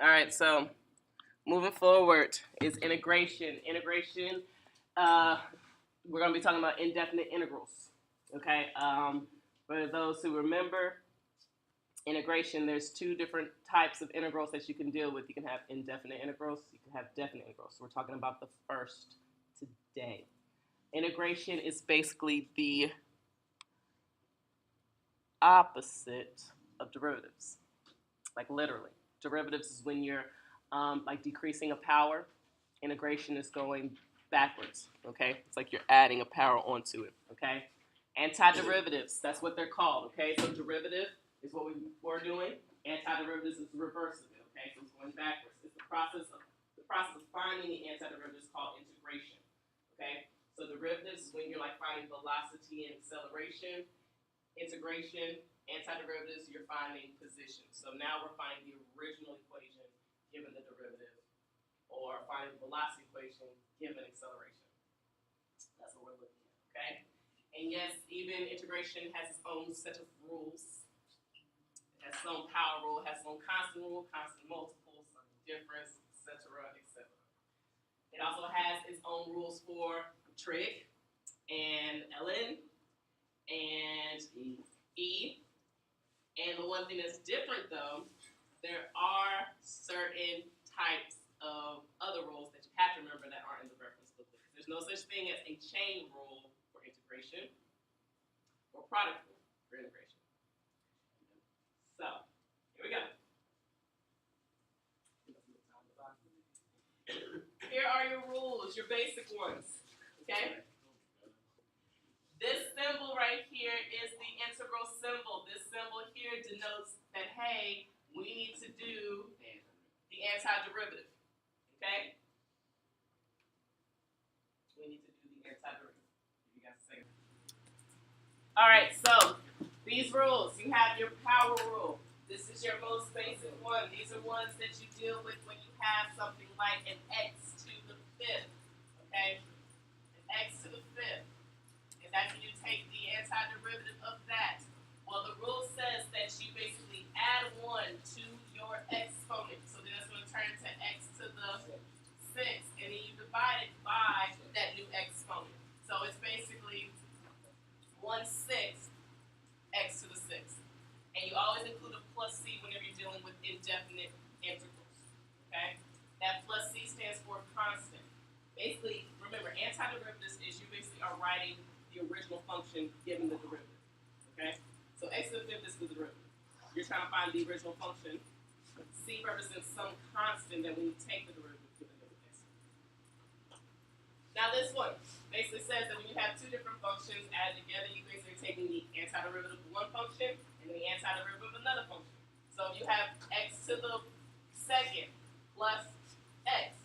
All right, so moving forward is integration. Integration, we're going to be talking about indefinite integrals. Okay, for those who remember, integration, there's two different types of integrals that you can deal with. You can have indefinite integrals, you can have definite integrals. So we're talking about the first today. Integration is basically the opposite of derivatives, like literally. Derivatives is when you're like decreasing a power. Integration is going backwards, okay? It's like you're adding a power onto it, okay? Antiderivatives, that's what they're called, okay? So derivative is what we were doing. Antiderivatives is the reverse of it, okay? So it's going backwards. It's the process of finding the antiderivative is called integration, okay? So derivatives is when you're like finding velocity and acceleration. Integration, antiderivatives, you're finding position. So now we're finding the original equation given the derivative, or finding the velocity equation given acceleration. That's what we're looking at, okay? And yes, even integration has its own set of rules. It has its own power rule, it has its own constant rule, constant multiple, some difference, etc., etc. It also has its own rules for trig and ln and e. And the one thing that's different, though, there are certain types of other rules that you have to remember that aren't in the reference book. There's no such thing as a chain rule for integration or product rule for integration. So, here we go. Here are your rules, your basic ones, okay? This symbol right here is the integral symbol. This symbol here denotes that, hey, we need to do the antiderivative, okay? We need to do the antiderivative. Give you guys a second. All right, so these rules, you have your power rule. This is your most basic one. These are ones that you deal with when you have something like an x to the fifth, okay? An x to the fifth. And that's when you take the antiderivative of that. Well, the rule says that you basically add 1 to your exponent. So then it's going to turn to x to the 6. And then you divide it by that new exponent. So it's basically 1/6 x to the 6. And you always include a plus c whenever you're dealing with indefinite integrals. Okay? That plus c stands for constant. Basically, remember, antiderivatives is you basically are writing the original function given the derivative. Okay? So x to the 5th is the derivative. You're trying to find the original function. C represents some constant that when you take the derivative, given the x. Now this one basically says that when you have two different functions added together, you basically are taking the antiderivative of one function and the antiderivative of another function. So if you have x to the 2nd plus x,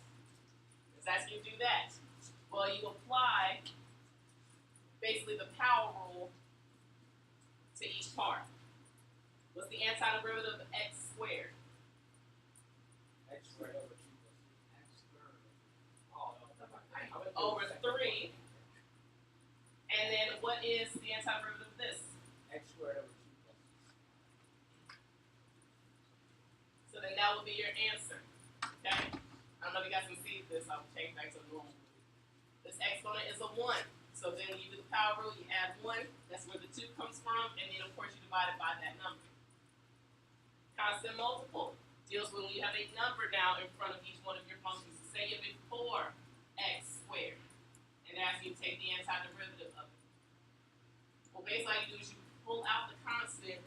it's asking you to do that. Well, you apply basically the power rule to each part. What's the antiderivative of x squared? X squared over 2 plus x squared. Over 3. And then what is the antiderivative of this? X squared over 2 plus. So then that will be your answer. Okay? I don't know if you guys can see this. I'll change back to normal. This exponent is a 1. So then when you do the power rule, you add 1. That's where the 2 comes from. And then, of course, you divide it by that number. Constant multiple deals with when you have a number now in front of each one of your functions. So say you have a 4x squared. And that's you take the antiderivative of it. Well, basically all you do is you pull out the constant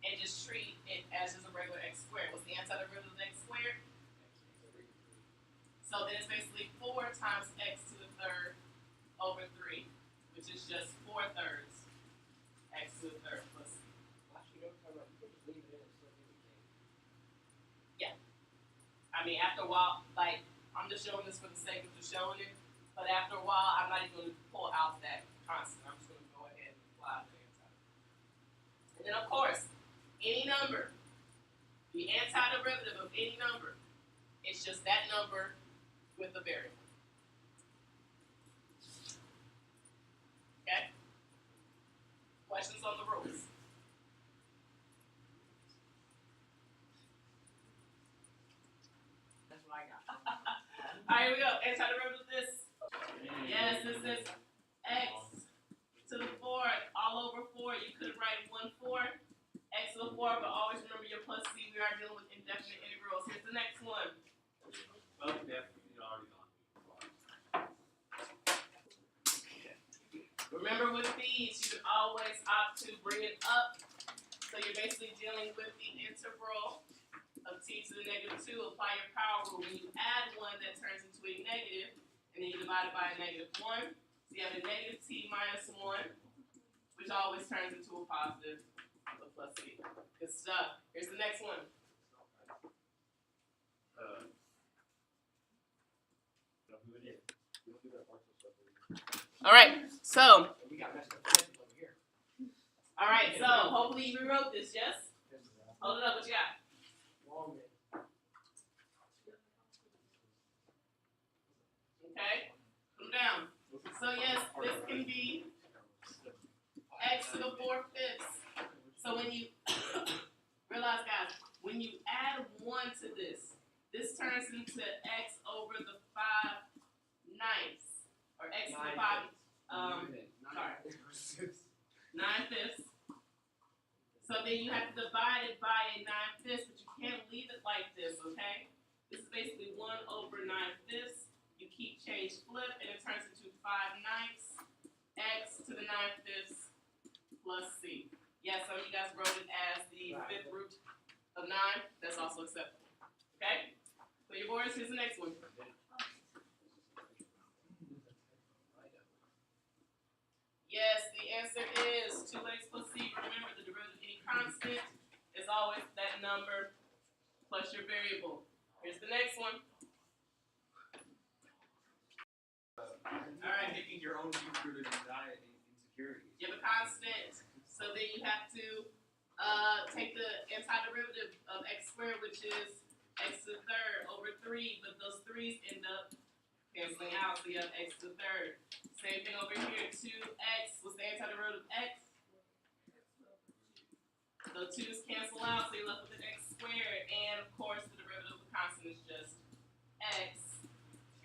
and just treat it as just a regular x squared. What's the antiderivative of x squared? So then it's basically 4 times x to the 3rd over 3, which is just 4/3 x to the 3rd plus c. Yeah. I mean, after a while, like, I'm just showing this for the sake of just showing it, but after a while, I'm not even going to pull out that constant. I'm just going to go ahead and apply the antiderivative. And then, of course, any number, the antiderivative of any number, it's just that number with the variable. Okay? Questions on the rules? what I got. All right, here we go. Antiderivative of this. Yes, this is x to the 4th all over 4. You could write 1/4 x to the 4, but always remember your plus c. We are dealing with indefinite integrals. Here's the next one. Well, definitely already gone. Remember with these, you can always opt to bring it up. So you're basically dealing with the integral of t to the -2. Apply your power rule. When you add 1, that turns into a negative, and then you divide it by a -1. So you have a negative t minus 1, which always turns into a positive, a plus c. Good stuff. Here's the next one. All right, so. We got messed up over here. All right, so hopefully you rewrote this, yes? Hold it up, what you got? Okay, put them down. So yes, this can be x to the 4/5. So when you realize, guys, when you add 1 to this turns into x over the 5/9, or x to the 5. Sorry. 9/5. So then you have to divide it by a 9/5, but you can't leave it like this, okay? This is basically 1 over 9/5. You keep change flip, and it turns into 5/9 x to the 9/5 plus c. Yes, some of you guys wrote it as the 5th root of 9. That's also acceptable. Okay? So your boards, here's the next one. Yes, the answer is 2x plus c. Remember, the derivative of any constant is always that number plus your variable. Here's the next one. All right. Taking your own deep-rooted insecurities. You have a constant, so then you have to take the antiderivative of x squared, which is x to the 3rd over 3, but those 3's end up canceling out, so you have x to the 3rd. Same thing over here, 2x, what's the antiderivative of x? So 2's cancel out, so you're left with an x squared, and of course the derivative of the constant is just x,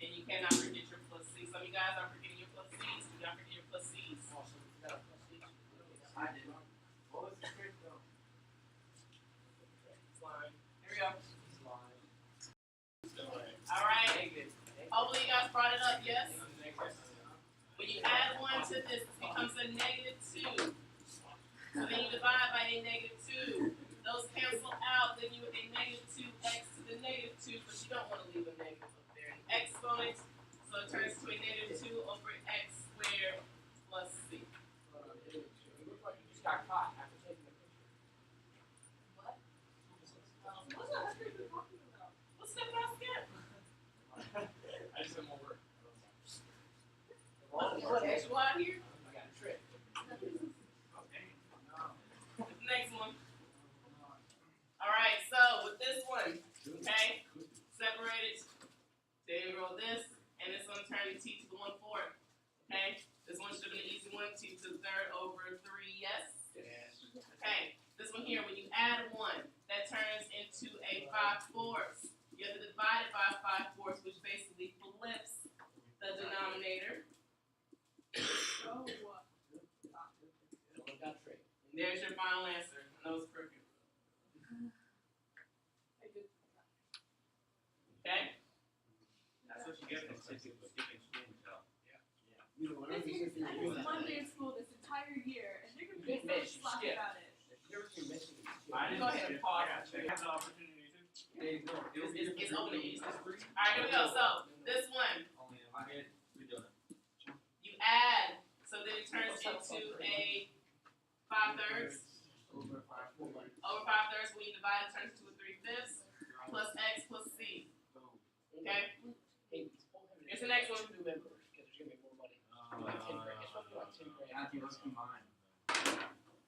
and you cannot forget your plus c. Some of you guys are forgetting your plus c's, do not forget your plus c's. I did. What was the trick though? Slime. Here we go. All right. Hopefully you guys brought it up, yes? When you add 1 to this, it becomes a -2. So then you divide by a -2. Those cancel out, then you have a -2x to the -2, but you don't want to leave a negative up there. An exponent, so it turns to a -2 over x squared plus c. It looked like you just got caught after taking the picture. What? What's that about again? I just said more work. What, extra out here? I got a trick. Next one. Alright, so with this one, okay, separated, they roll this, and this one turned t to the 1/4. Okay? This one should have been an easy one, t to the 3rd over 3, yes? Yes. Okay, this one here, when you add 1, that turns into a 5/4. You have to divide it by 5/4, which basically flips the denominator. There's your final answer. I know it's crooked. Okay? That's what you get from skipping school, Michelle. I was one day in school this entire year, and they're going to be so slack about it. Go ahead and pause. I have the opportunity to. It's open. Alright, here we go. So, this one, Only in my head, we do it. you add, so then it turns into a 5/3. Over 5/3, when you divide, it turns into a 3/5 plus x plus c. Okay? Here's the next one.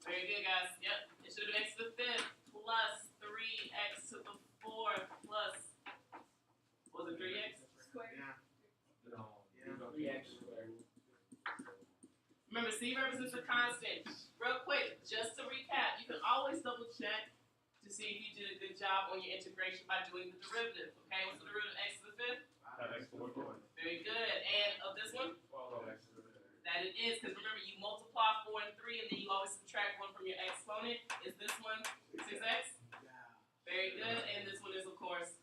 Very good, guys. Yep. It should have been x to the 5th plus 3x to the 4th plus, what was it, 3x? Remember, c represents a constant. Real quick, just to recap, you can always double check to see if you did a good job on your integration by doing the derivative. Okay, what's the derivative of x to the fifth? Very good. And of this one? That it is, because remember you multiply 4 and 3 and then you always subtract 1 from your exponent. Is this one 6x? Very good. And this one is, of course,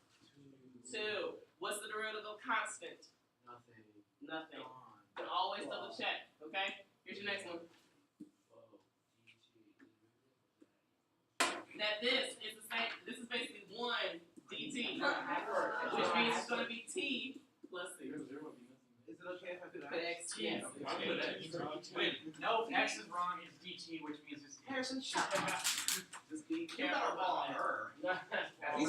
2. What's the derivative of constant? Nothing. You can always double check. Okay? Here's your next one. That this is the same. This is basically 1 dt, which means it's going to be t plus c. Is it okay if I put Put x? Yes. Wait, no, if x is wrong, it's dt, which means it's Harrison. Shut up. Just be You careful. better ball on her. Here You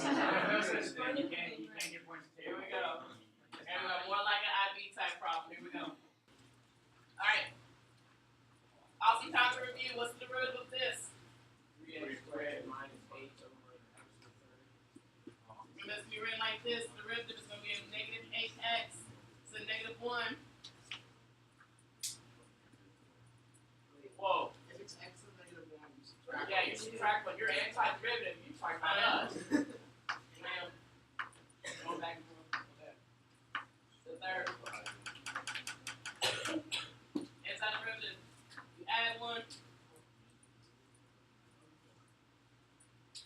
can't get points. we go. And more like an IB type problem. Here we go. All right. Awesome time to review. What's the derivative of this? 3x squared minus 8 over x to the third. Remember, it's going to be written like this. The derivative is going to be a negative 8x to the negative 1. Whoa. If it's x to the negative 1, you subtract. Yeah, you subtract, but you're anti-derivative. You talk about us. Ma'am. Going back and forth. Okay. The third. Anti-derivative. You add 1.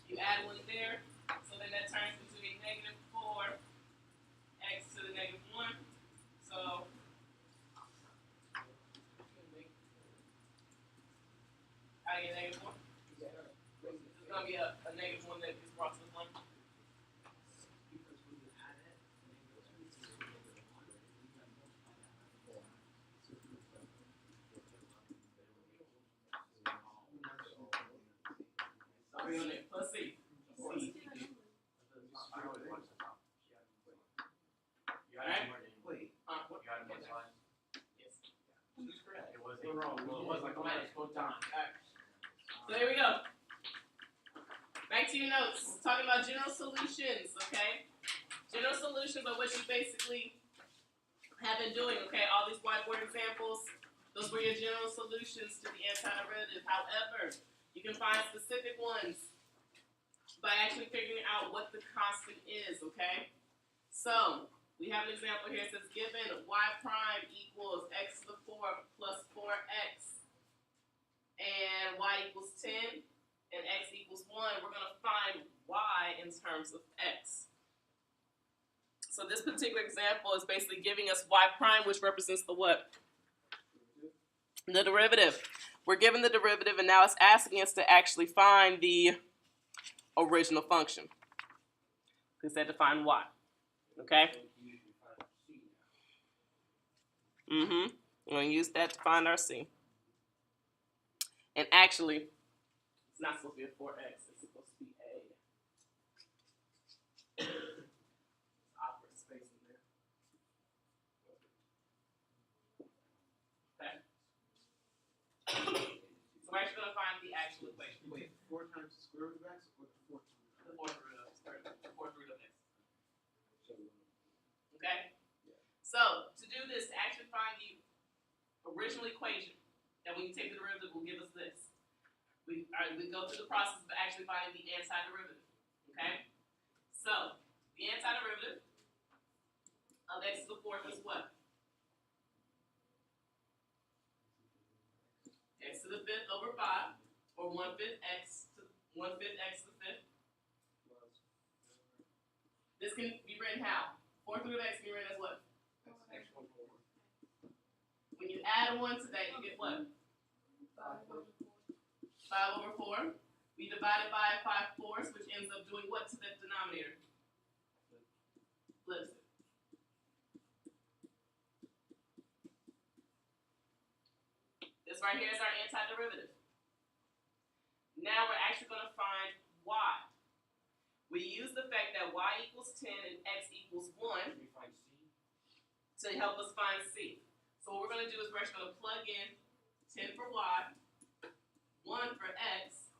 You add 1 there. So then that turns into a negative 4x to the negative 1. So I get negative 1. It's going to be a negative 1 that is brought to the 1. Because when you add it, Plus C. Alright? wait, Yes. who's correct? It was wrong. Well, it was like minus both times. So here we go. Back to your notes. Talking about general solutions, okay? General solutions are what you basically have been doing, okay? All these whiteboard examples, those were your general solutions to the antiderivative. However, you can find specific ones by actually figuring out what the constant is, okay? So, we have an example here. It says, given y prime equals x to the 4 plus 4x, and y equals 10, and x equals 1, we're going to find y in terms of x. So this particular example is basically giving us y prime, which represents the what? The derivative. We're given the derivative, and now it's asking us to actually find the original function. We said to find y. Okay? We're going to use that to find our c. And actually, it's not supposed to be a 4x. It's supposed to be a awkward space in there. Okay. So we're actually going to find the actual equation. Wait, 4 times the square root of x or 4 times The fourth root of x. Okay? So, to do this, to actually find the original equation, that when you take the derivative will give us this. We go through the process of actually finding the antiderivative. Okay? So, the antiderivative of x to the 4th is what? X to the 5th over 5, or 1/5 x to the 5th. This can be written how? 4th root of x can be written as what? When you add 1 to that, you get what? 5 over 4. We divide it by 5/4, which ends up doing what to that denominator? Flips it. This right here is our antiderivative. Now we're actually going to find y. We use the fact that y equals 10 and x equals 1 to help us find c. So what we're going to do is we're actually going to plug in 10 for y, 1 for x,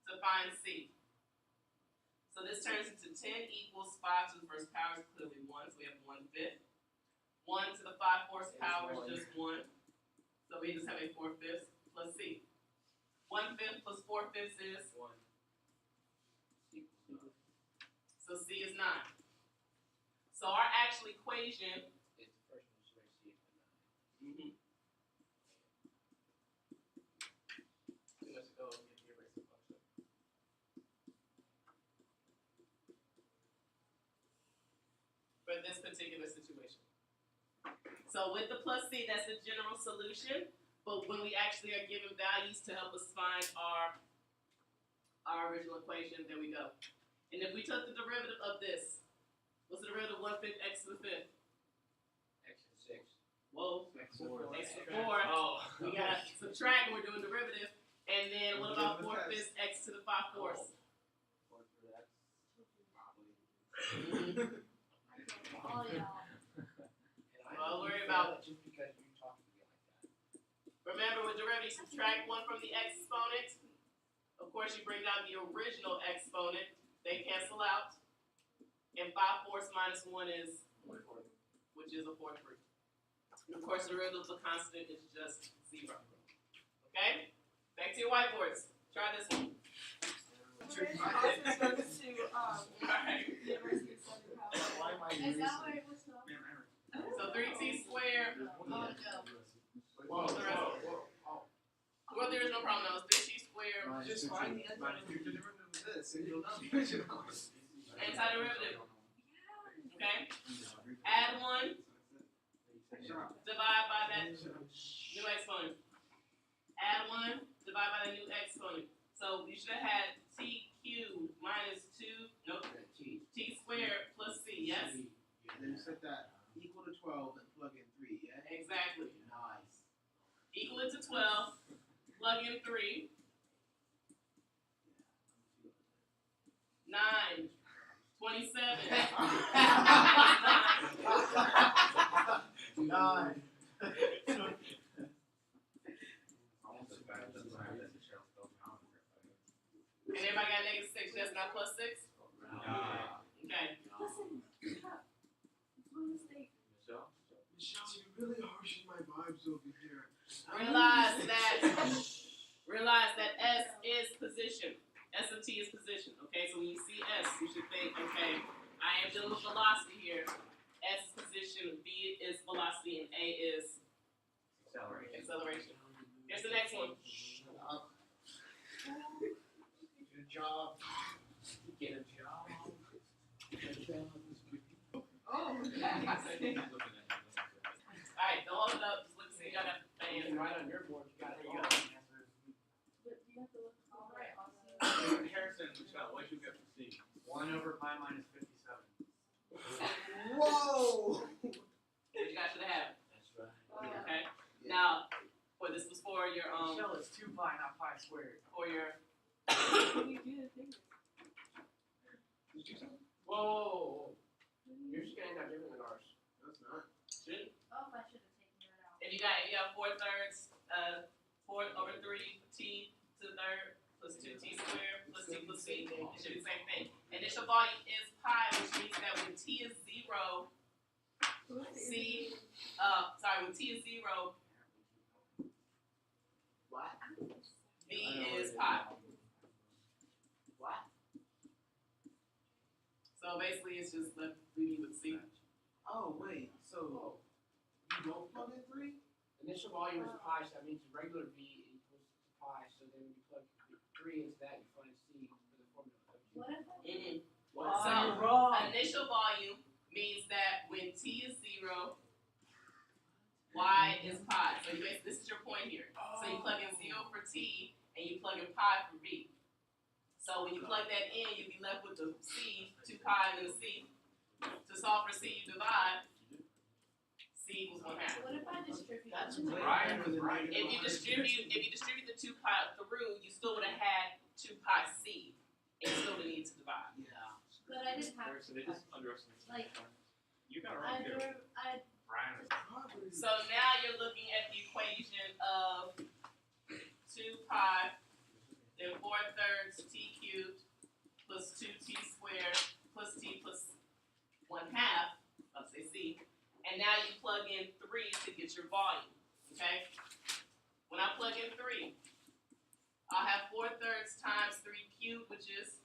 to find c. So this turns into 10 equals 5 to the first power is clearly 1, so we have 1/5. 1 to the 5/4 power is just 1. So we just have a 4/5 plus C. 1/5 plus 4/5 is 1. so C is 9. So our actual equation. It's the first one, just make C equal 9. Let's go get the eraser box up. For this particular situation. So with the plus C, that's the general solution. But when we actually are given values to help us find our original equation, there we go. And if we took the derivative of this, what's the derivative of 1/5 x to the 5th? X to 6. Whoa, X to 4. x to the 4. Oh. We gotta subtract when we're doing derivative. And then what about 4/5 x to the 5/4? 4/3 X. Probably. All y'all. Well, worry about just because you talk to me like that. Remember, with derivative, you subtract 1 from the exponent. Of course, you bring down the original exponent. They cancel out. And 5/4 minus 1 is, which is a 4/3. And of course, the derivative of the constant is just 0. Okay? Back to your whiteboards. Try this one. Alright. Why am I Is that where it was from? So 3t squared. Oh, no. Whoa, The rest. Well, there is no problem now. It's 3t squared. Just find the derivative of this and you'll know the original. Antiderivative. Okay? Add 1. Divide by that new exponent. Add 1. Divide by the new exponent. So you should have had t cubed minus 2. Nope. T squared plus c. Yes? And then set that equal to 12 and plug in 3, yeah? Exactly. Nice. Equal it to 12. Plug in 3. 9. 27. 9. And everybody got -6. That's not plus 6? Okay. Listen, stop. It's one mistake. Michelle, you're really harshing my vibes over here. Realize that S is position. S of T is position. Okay, so when you see S, you should think, okay, I am dealing with velocity here. S is position, V is velocity, and A is acceleration. Here's the next one. Good job. Get a job. Oh, Alright, don't hold it up. Just look and see. Y'all got the You fan. can write on your board, you got it. But you have to look all right on Harrison, Michelle, what'd you get for C? 1/pi minus 57. Whoa! What you guys should have. That's right. Okay. Now, this was for your Michelle, it's 2 pi, not pi squared. for your you do the thing. Whoa. Yours is gonna end up different than ours. No, it's not. should. Oh, I should have taken that out. If you got 4/3, 4/3 t to the third plus 2t squared plus t plus c. It should be the same thing. Initial volume is pi, which means that when t is 0, when t is 0, What? v is pi. What? So basically, it's just left leaving with c. Oh, wait. So, you don't plug in 3? Initial volume is pi, so that means regular V equals to pi, so then when you plug 3 into that, you find C for the formula. What if I So initial volume means that when t is 0, y is pi. So this is your point here. So you plug in 0 for t, and you plug in pi for v. So when you plug that in, you'll be left with the c, 2 pi, and then the c. To solve for c, you divide. C equals 1/2. What if I distribute That's it? way Ryan better was than right. If you distribute the 2 pi through, you still would have had 2 pi c, and you still would need to divide. Yeah. But I didn't have Harrison, they just underestimate. like You got it wrong there. Brian. So now you're looking at the equation of 2 pi, then 4/3 t cubed plus 2t squared plus t plus 1/2, I'll say c, and now you plug in 3 to get your volume, okay? 3. I'll have 4/3 times 3 cubed, which is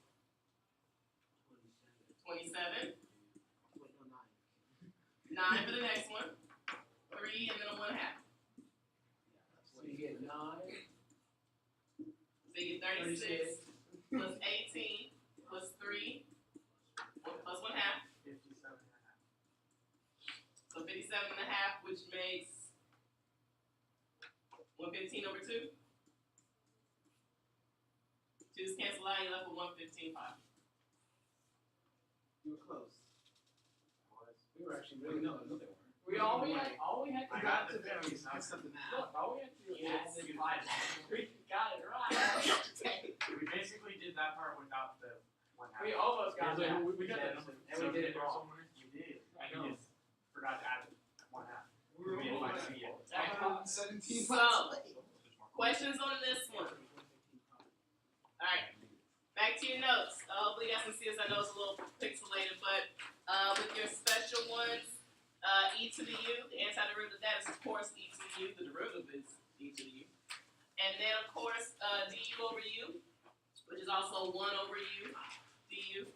27. 9 for the next one. 3 and then a 1/2. So you get 9. So you get 36 plus 18 plus 3 plus 1/2. 57.5. So 57.5, which makes 115 over 2. 2's cancel out, you're left with 115.5. You were close. We were actually Really, really no, they weren't. all we had to I got the varies. Mixed up the math. look, all we had to do was add the divide. We got it right. We basically did that part without the 1/2. We almost got that. We got that number. And we did it wrong. You did. I You know. just forgot to add 1/2. We were almost almost there. 117 So- months late. Questions on this one? Alright, back to your notes. Hopefully you guys can see this. I know it's a little pixelated, but with your special ones, e to the u, the antiderivative of that is of course e to the u, the derivative is e to the u. And then of course du over u, which is also 1 over u, du.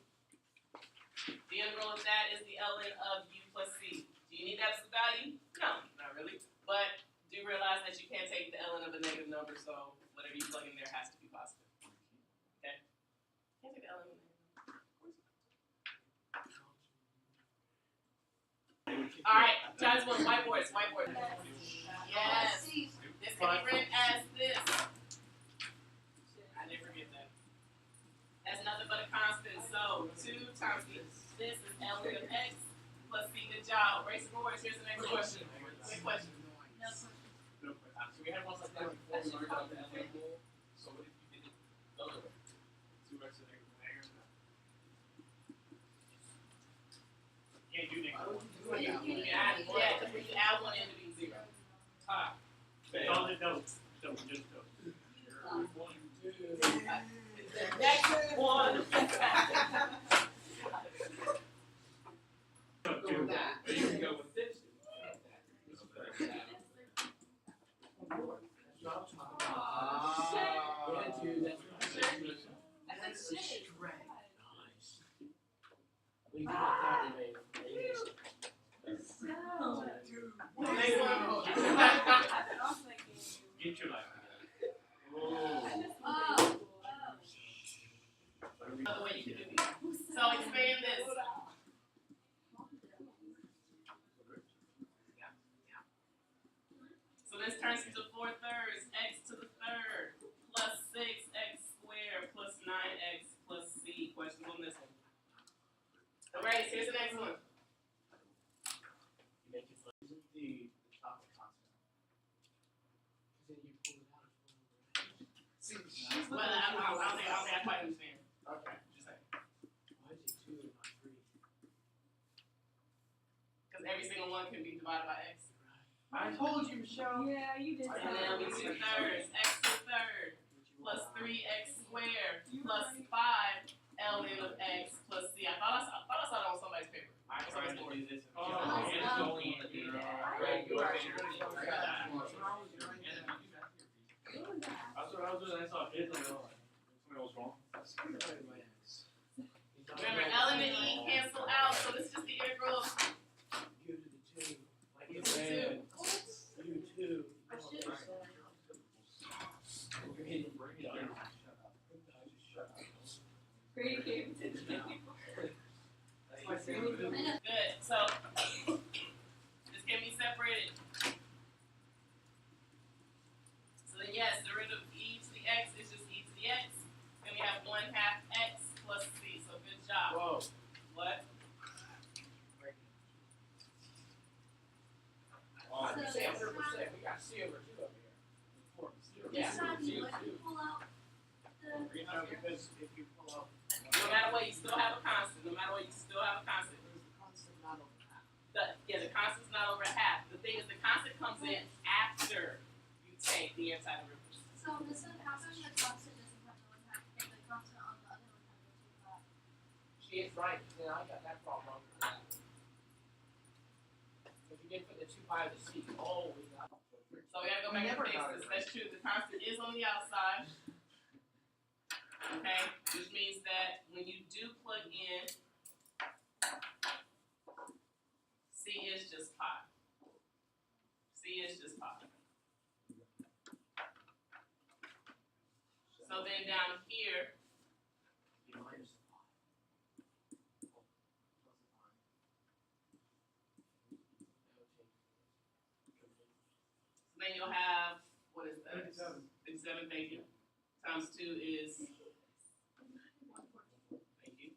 The integral of that is the ln of u plus c. Do you need that as a value? No, not really. But do realize that you can't take the ln of a negative number, so whatever you plug in there has to be positive. Okay? Can't take the ln of a negative number. Alright, guys, want whiteboards, whiteboard. Yes. This can be written as this. I didn't forget that. That's nothing but a constant. So 2 times this is ln of x plus c. Good job. Race boards. Here's the next question. Quick question. So we had one like that before we learned about the LN rule. So what if you did it the other way? 2x to the negative. Can't do negative 1. You can add one. Yeah, because when you add one, it'll be 0. Ah. All the notes. Don't just go. 1, 2. The next one. Go with that. Or you can go with this. Yeah, dude, that's That's a shame. we got that in a No. Next one. Get your life together. Another way you can do these. So expand this. So this turns into 4/3 x to the third plus 6x squared plus 9x plus c. Questions on this one? Alright, here's the next one. You make it like the top constant. then you pull it out. See, Well, I don't think I quite understand. Okay. Just saying. Why is it 2 and not 3? Because every single one can be divided by x. I told you, Michelle. Yeah, you did. And then it'll be 2/3 x to the third plus 3x squared plus 5 ln of x plus c. I thought I saw that on somebody's paper. I tried to do this. Oh, and it's wow. only in the Right, you actually really I don't got that. Doing that. That's what I was doing. I saw kids on the line. Something was wrong. Remember, ln and e cancel out, so this is just the integral of You to the 2. Like u it's to 2. you 2. You're hitting Great game. Good. So this can be separated. So then yes, derivative of e to the x is just e to the x. Then we have 1/2 x plus c. So good job. Whoa. What? Oh, you say 100%. We got C over 2 over here. This time you wouldn't pull out the. Because if you pull out, No matter what, you still have a constant. No matter what, you still have a constant. there's the constant not over half. The constant's not over half. The thing is, the constant comes in after you take the antiderivative. So this one, how come the constant doesn't have the one half, and the constant on the other one has the 2 half? She is right. Then I got that problem wrong with that. If you did put the 2 pi of the C, oh, we got So we gotta go back to basics. That's true. The constant is on the outside. Okay, which means that when you do plug in, C is just pi. C is just pi. So then down here, then you'll have, what is that? 57, thank you. Times 2 is, thank you.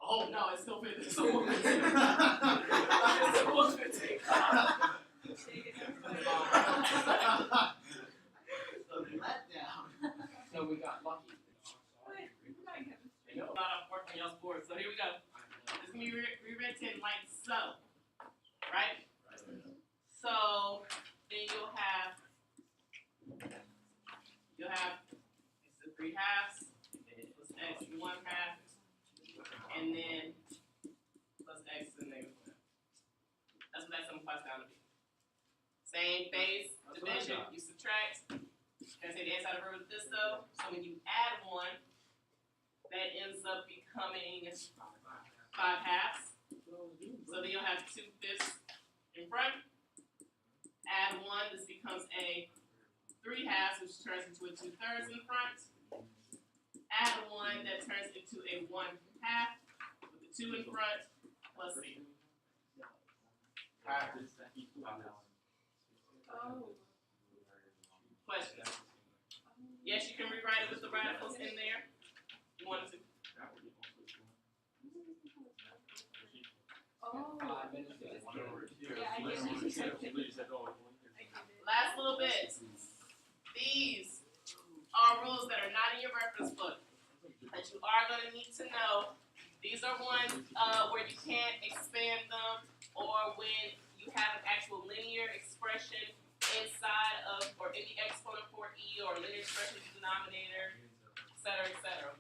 Oh, no, it's still 50. It's still 115. It's still 115. So we got lucky. A lot of work on y'all's board. So here we go. It's going to be rewritten like so. Right? So then you'll have it's the 3 halves plus x 1 half, and then plus x to the negative 1. That's what that simplifies down to be. Same base division, you subtract. Can I say the inside of root of this though? So when you add 1, that ends up becoming 5 halves. So then you'll have 2/5 in front. Add 1, this becomes a 3 halves, which turns into a 2/3 in front. Add 1, that turns into a 1 half with the 2 in front plus C. Oh. Questions? Yes, you can rewrite it with the radicals in there. You wanted to? Oh. 5 minutes. Yeah, I get it. Last little bit. These are rules that are not in your reference book that you are going to need to know. These are ones where you can't expand them, or when you have an actual linear expression inside of, or any exponent for E, or linear expression denominator, et cetera,